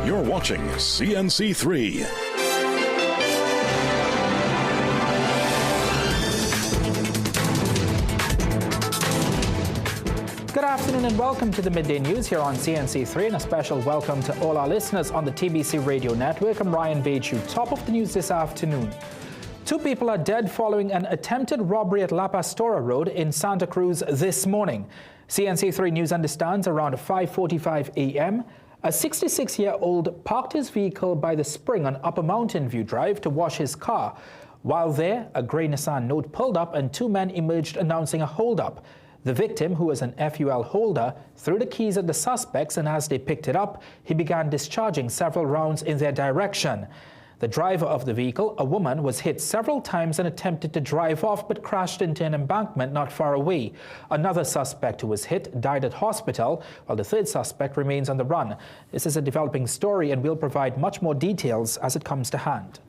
You're watching CNC3. Good afternoon and welcome to the Midday News here on CNC3, and a special welcome to all our listeners on the TBC Radio Network. I'm Ryan Beju. Top of the news this afternoon. 2 people are dead following an attempted robbery at La Pastora Road in Santa Cruz this morning. CNC3 News understands around 5:45 a.m., a 66-year-old parked his vehicle by the spring on Upper Mountain View Drive to wash his car. While there, a grey Nissan Note pulled up and 2 men emerged announcing a hold-up. The victim, who was an FUL holder, threw the keys at the suspects, and as they picked it up, he began discharging several rounds in their direction. The driver of the vehicle, a woman, was hit several times and attempted to drive off but crashed into an embankment not far away. Another suspect who was hit died at hospital, while the 3rd suspect remains on the run. This is a developing story, and we'll provide much more details as it comes to hand.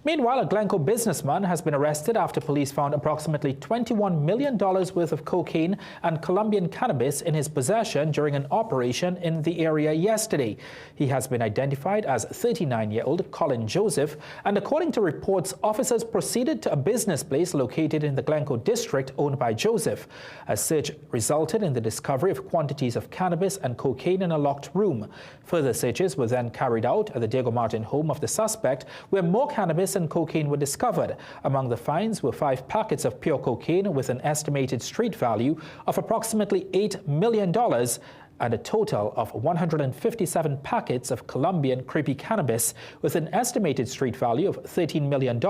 Meanwhile, a Glencoe businessman has been arrested after police found approximately $21 million worth of cocaine and Colombian cannabis in his possession during an operation in the area yesterday. He has been identified as 39-year-old Colin Joseph, and according to reports, officers proceeded to a business place located in the Glencoe district owned by Joseph. A search resulted in the discovery of quantities of cannabis and cocaine in a locked room. Further searches were then carried out at the Diego Martin home of the suspect, where more cannabis and cocaine were discovered. Among the finds were 5 packets of pure cocaine with an estimated street value of approximately $8 million and a total of 157 packets of Colombian creepy cannabis with an estimated street value of $13 million.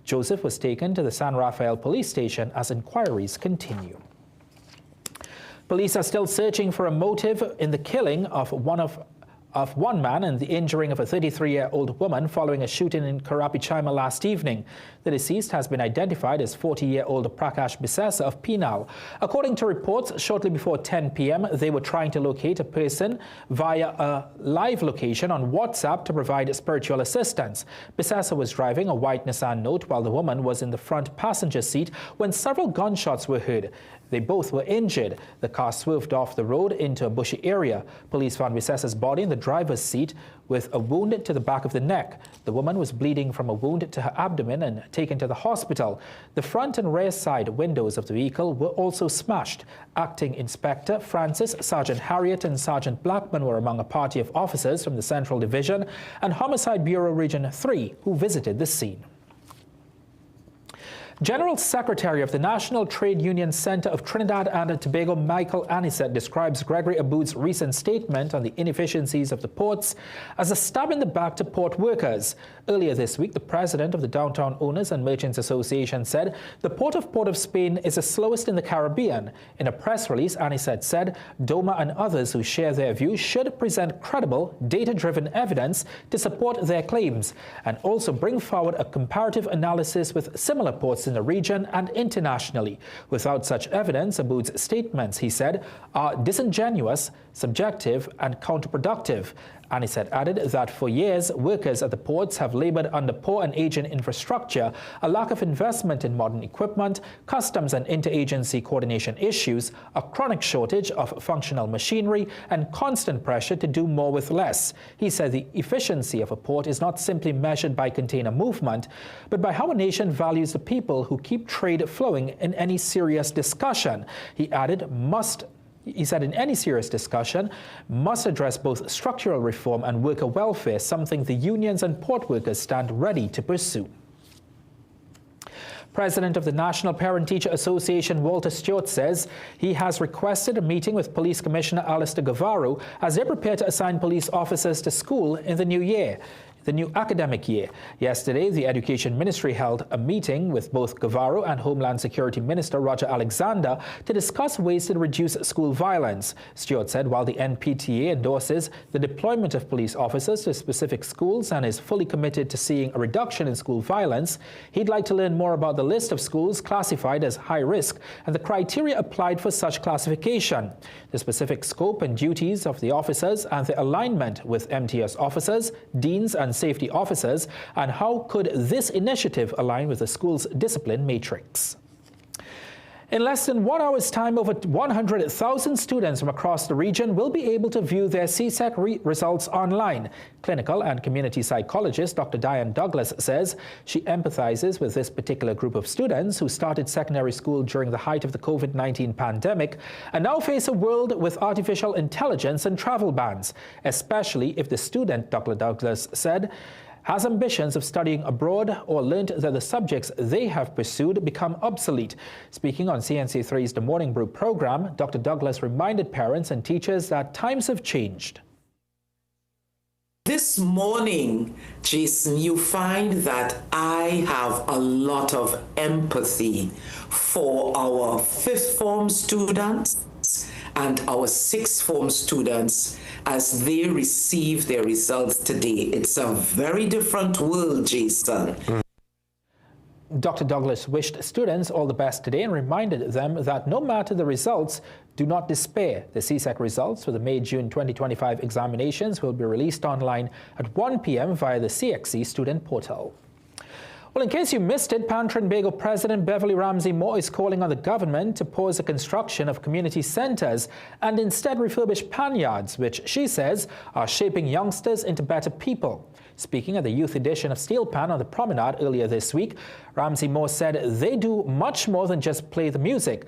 Joseph was taken to the San Rafael police station as inquiries continue. Police are still searching for a motive in the killing of one man and the injuring of a 33-year-old woman following a shooting in Karapichaima last evening. The deceased has been identified as 40-year-old Prakash Bisesa of Penal. According to reports, shortly before 10 p.m., they were trying to locate a person via a live location on WhatsApp to provide spiritual assistance. Bisesa was driving a white Nissan Note while the woman was in the front passenger seat when several gunshots were heard. They both were injured. The car swerved off the road into a bushy area. Police found Bisesa's body in the driver's seat with a wound to the back of the neck. The woman was bleeding from a wound to her abdomen and taken to the hospital. The front and rear side windows of the vehicle were also smashed. Acting Inspector Francis, Sergeant Harriet and Sergeant Blackman were among a party of officers from the Central Division and Homicide Bureau Region 3 who visited the scene. General Secretary of the National Trade Union Center of Trinidad and Tobago, Michael Anisette, describes Gregory Aboud's recent statement on the inefficiencies of the ports as a stab in the back to port workers. Earlier this week, the president of the Downtown Owners and Merchants Association said the Port of Spain is the slowest in the Caribbean. In a press release, Anisette said DOMA and others who share their view should present credible, data-driven evidence to support their claims and also bring forward a comparative analysis with similar ports in the region and internationally. Without such evidence, Aboud's statements, he said, are disingenuous, subjective and counterproductive. Anisette added that for years, workers at the ports have labored under poor and aging infrastructure, a lack of investment in modern equipment, customs and interagency coordination issues, a chronic shortage of functional machinery, and constant pressure to do more with less. He said the efficiency of a port is not simply measured by container movement, but by how a nation values the people who keep trade flowing in any serious discussion. He added, He said in any serious discussion must address both structural reform and worker welfare, something the unions and port workers stand ready to pursue. President of the National Parent-Teacher Association, Walter Stewart, says he has requested a meeting with Police Commissioner Alistair Guevara as they prepare to assign police officers to school in the new academic year. Yesterday, the Education Ministry held a meeting with both Guevara and Homeland Security Minister Roger Alexander to discuss ways to reduce school violence. Stewart said while the NPTA endorses the deployment of police officers to specific schools and is fully committed to seeing a reduction in school violence, he'd like to learn more about the list of schools classified as high risk and the criteria applied for such classification, the specific scope and duties of the officers and the alignment with MTS officers, deans and safety officers, and how could this initiative align with the school's discipline matrix. In less than 1 hour's time, over 100,000 students from across the region will be able to view their CSEC results online. Clinical and community psychologist Dr. Diane Douglas says she empathizes with this particular group of students who started secondary school during the height of the COVID-19 pandemic and now face a world with artificial intelligence and travel bans, especially if the student, Dr. Douglas said, has ambitions of studying abroad or learned that the subjects they have pursued become obsolete. Speaking on CNC3's The Morning Brew program, Dr. Douglas reminded parents and teachers that times have changed. This morning, Jason, you find that I have a lot of empathy for our fifth form students and our sixth form students as they receive their results today. It's a very different world, Jason. Dr. Douglas wished students all the best today and reminded them that no matter the results, do not despair. The CSEC results for the May-June 2025 examinations will be released online at 1 p.m. via the CXC student portal. Well, in case you missed it, Pan Trinbago President Beverly Ramsey Mo is calling on the government to pause the construction of community centres and instead refurbish pan yards, which she says are shaping youngsters into better people. Speaking at the youth edition of Steel Pan on the Promenade earlier this week, Ramsey Mo said they do much more than just play the music.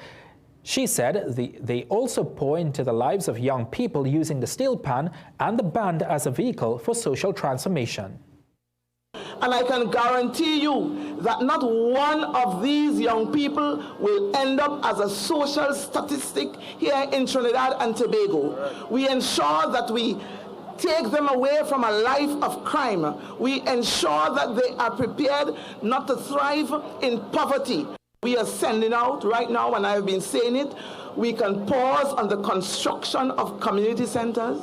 She said they also pour into the lives of young people using the Steel Pan and the band as a vehicle for social transformation. And I can guarantee you that not one of these young people will end up as a social statistic here in Trinidad and Tobago. We ensure that we take them away from a life of crime. We ensure that they are prepared not to thrive in poverty. We are sending out right now, and I've been saying it, we can pause on the construction of community centers.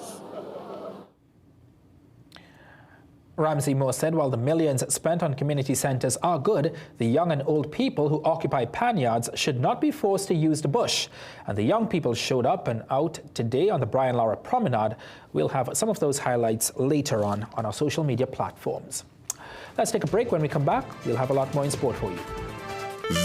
Ramsey Mo said while the millions spent on community centres are good, the young and old people who occupy pan yards should not be forced to use the bush. And the young people showed up and out today on the Brian Lara Promenade. We'll have some of those highlights later on our social media platforms. Let's take a break. When we come back, we'll have a lot more in sport for you.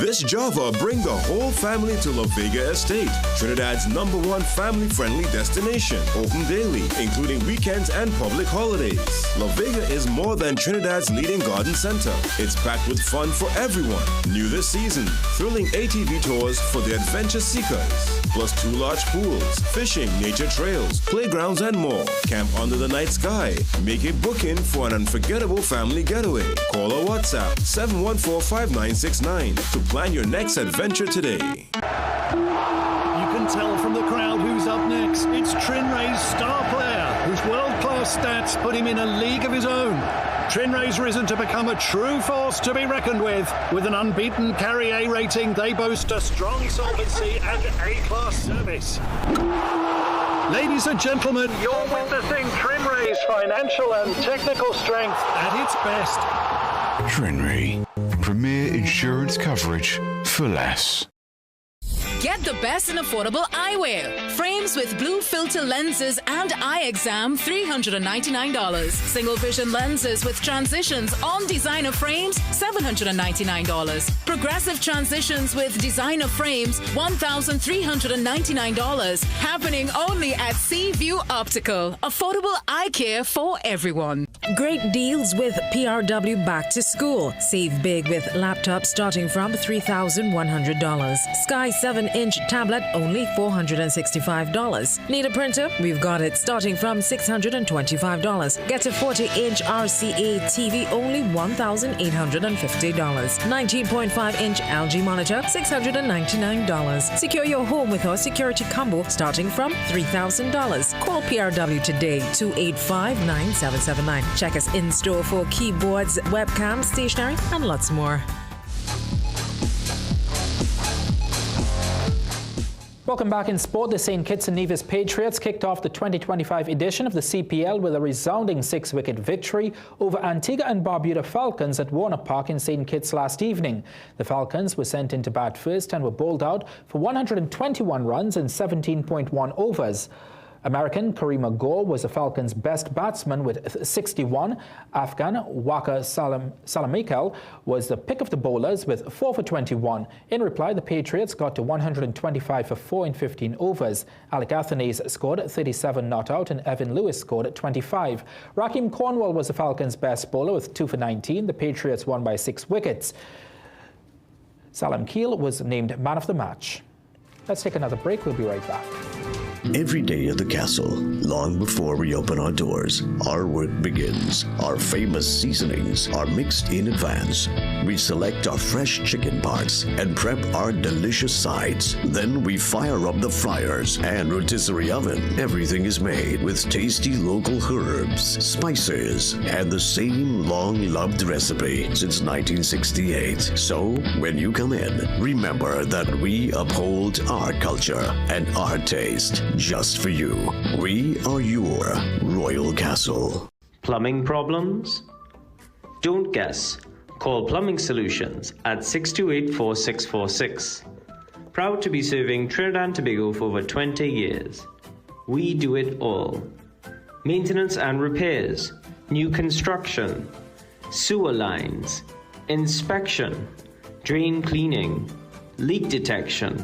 This Java bring the whole family to La Vega Estate, Trinidad's #1 family-friendly destination, open daily, including weekends and public holidays. La Vega is more than Trinidad's leading garden center. It's packed with fun for everyone. New this season, thrilling ATV tours for the adventure seekers, plus 2 large pools, fishing, nature trails, playgrounds, and more. Camp under the night sky. Make a booking for an unforgettable family getaway. Call or WhatsApp 714-5969 to plan your next adventure today. You can tell from the crowd who's up next. It's Trinray's star player, whose world-class stats put him in a league of his own. Trinray's risen to become a true force to be reckoned with. With an unbeaten Carry A rating, they boast a strong solvency and A-class service. Ladies and gentlemen, you're witnessing Trinray's financial and technical strength at its best. Trinray, premier insurance coverage for less. Get the best in affordable eyewear. Frames with blue filter lenses and eye exam, $399. Single vision lenses with transitions on designer frames, $799. Progressive transitions with designer frames, $1,399. Happening only at Seaview Optical. Affordable eye care for everyone. Great deals with PRW Back to School. Save big with laptops starting from $3,100. Sky 7-inch tablet only $465. Need a printer? We've got it starting from $625. Get a 40-inch RCA TV only $1,850. 19.5-inch LG monitor $699. Secure your home with our security combo starting from $3,000. Call PRW today 285-9779. Check us in store for keyboards, webcams, stationery, and lots more. Welcome back in sport. The St. Kitts and Nevis Patriots kicked off the 2025 edition of the CPL with a resounding 6-wicket victory over Antigua and Barbuda Falcons at Warner Park in St. Kitts last evening. The Falcons were sent into bat first and were bowled out for 121 runs in 17.1 overs. American Karima Gore was the Falcons' best batsman with 61. Afghan Waka Salamikel was the pick of the bowlers with 4 for 21. In reply, the Patriots got to 125 for 4 in 15 overs. Alec Athanaze scored 37 not out and Evan Lewis scored 25. Raheem Cornwall was the Falcons' best bowler with 2 for 19. The Patriots won by 6 wickets. Salam Keel was named man of the match. Let's take another break. We'll be right back. Every day at the castle, long before we open our doors, our work begins. Our famous seasonings are mixed in advance. We select our fresh chicken parts and prep our delicious sides. Then we fire up the fryers and rotisserie oven. Everything is made with tasty local herbs, spices, and the same long-loved recipe since 1968. So, when you come in, remember that we uphold our culture and our taste. Just for you. We are your Royal Castle. Plumbing problems? Don't guess. Call Plumbing Solutions at 628-4646. Proud to be serving Trinidad and Tobago for over 20 years. We do it all. Maintenance and repairs, new construction, sewer lines, inspection, drain cleaning, leak detection.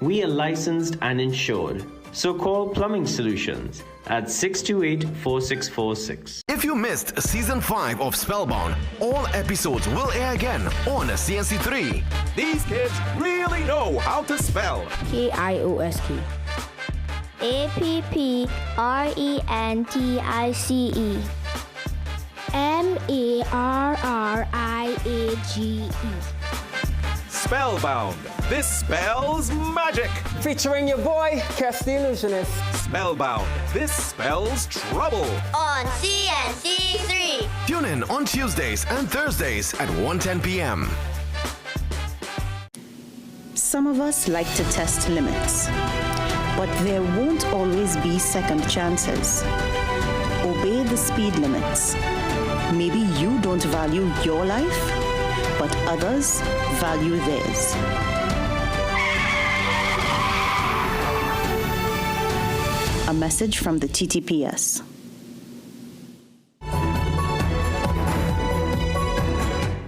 We are licensed and insured. So call Plumbing Solutions at 628-4646. If you missed Season 5 of Spellbound, all episodes will air again on CNC3. These kids really know how to spell. KIOSK. APPRENTICE. MARRIAGE. Spellbound. This spells magic. Featuring your boy, Kes the Illusionist. Spellbound. This spells trouble. On CNC3. Tune in on Tuesdays and Thursdays at 1:10 p.m. Some of us like to test limits, but there won't always be second chances. Obey the speed limits. Maybe you don't value your life, but others value theirs. A message from the TTPS.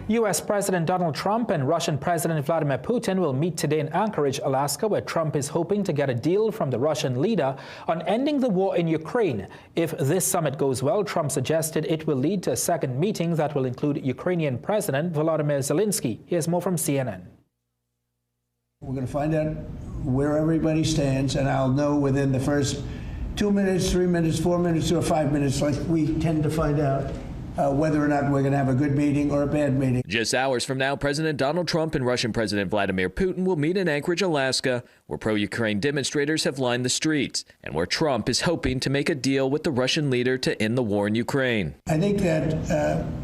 U.S. President Donald Trump and Russian President Vladimir Putin will meet today in Anchorage, Alaska, where Trump is hoping to get a deal from the Russian leader on ending the war in Ukraine. If this summit goes well, Trump suggested it will lead to a second meeting that will include Ukrainian President Volodymyr Zelensky. Here's more from CNN. We're going to find out where everybody stands, and I'll know within the first 2 minutes, 3 minutes, 4 minutes, or 5 minutes, like we tend to find out whether or not we're going to have a good meeting or a bad meeting. Just hours from now, President Donald Trump and Russian President Vladimir Putin will meet in Anchorage, Alaska, where pro-Ukraine demonstrators have lined the streets, and where Trump is hoping to make a deal with the Russian leader to end the war in Ukraine. I think that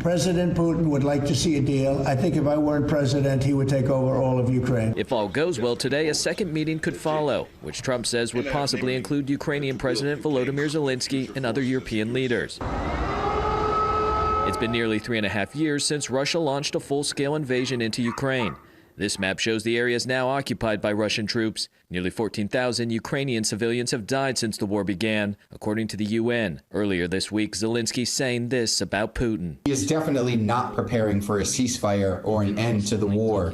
President Putin would like to see a deal. I think if I weren't president, he would take over all of Ukraine. If all goes well today, a second meeting could follow, which Trump says would possibly include Ukrainian President Volodymyr Zelensky and other European leaders. It's been nearly 3.5 years since Russia launched a full-scale invasion into Ukraine. This map shows the area is now occupied by Russian troops. Nearly 14,000 Ukrainian civilians have died since the war began, according to the UN. Earlier this week, Zelensky saying this about Putin. He is definitely not preparing for a ceasefire or an end to the war.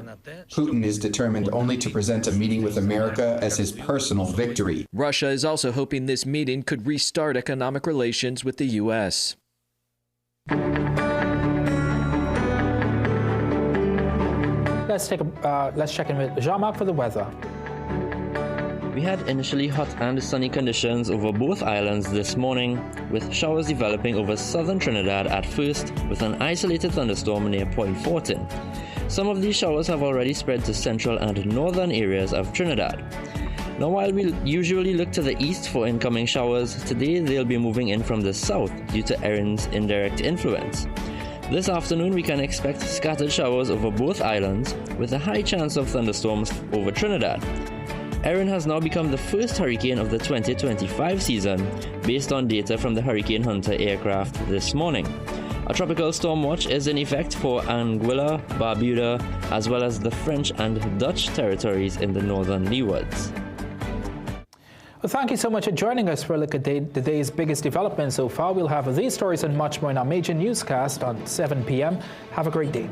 Putin is determined only to present a meeting with America as his personal victory. Russia is also hoping this meeting could restart economic relations with the U.S. Let's check in with Jean-Marc for the weather. We had initially hot and sunny conditions over both islands this morning, with showers developing over southern Trinidad at first, with an isolated thunderstorm near Point Fortin. Some of these showers have already spread to central and northern areas of Trinidad. Now, while we usually look to the east for incoming showers, today they'll be moving in from the south due to Erin's indirect influence. This afternoon, we can expect scattered showers over both islands, with a high chance of thunderstorms over Trinidad. Erin has now become the first hurricane of the 2025 season, based on data from the Hurricane Hunter aircraft this morning. A tropical storm watch is in effect for Anguilla, Barbuda, as well as the French and Dutch territories in the northern leewards. Well, thank you so much for joining us for a look at the day's biggest developments so far. We'll have these stories and much more in our major newscast on 7 p.m. Have a great day.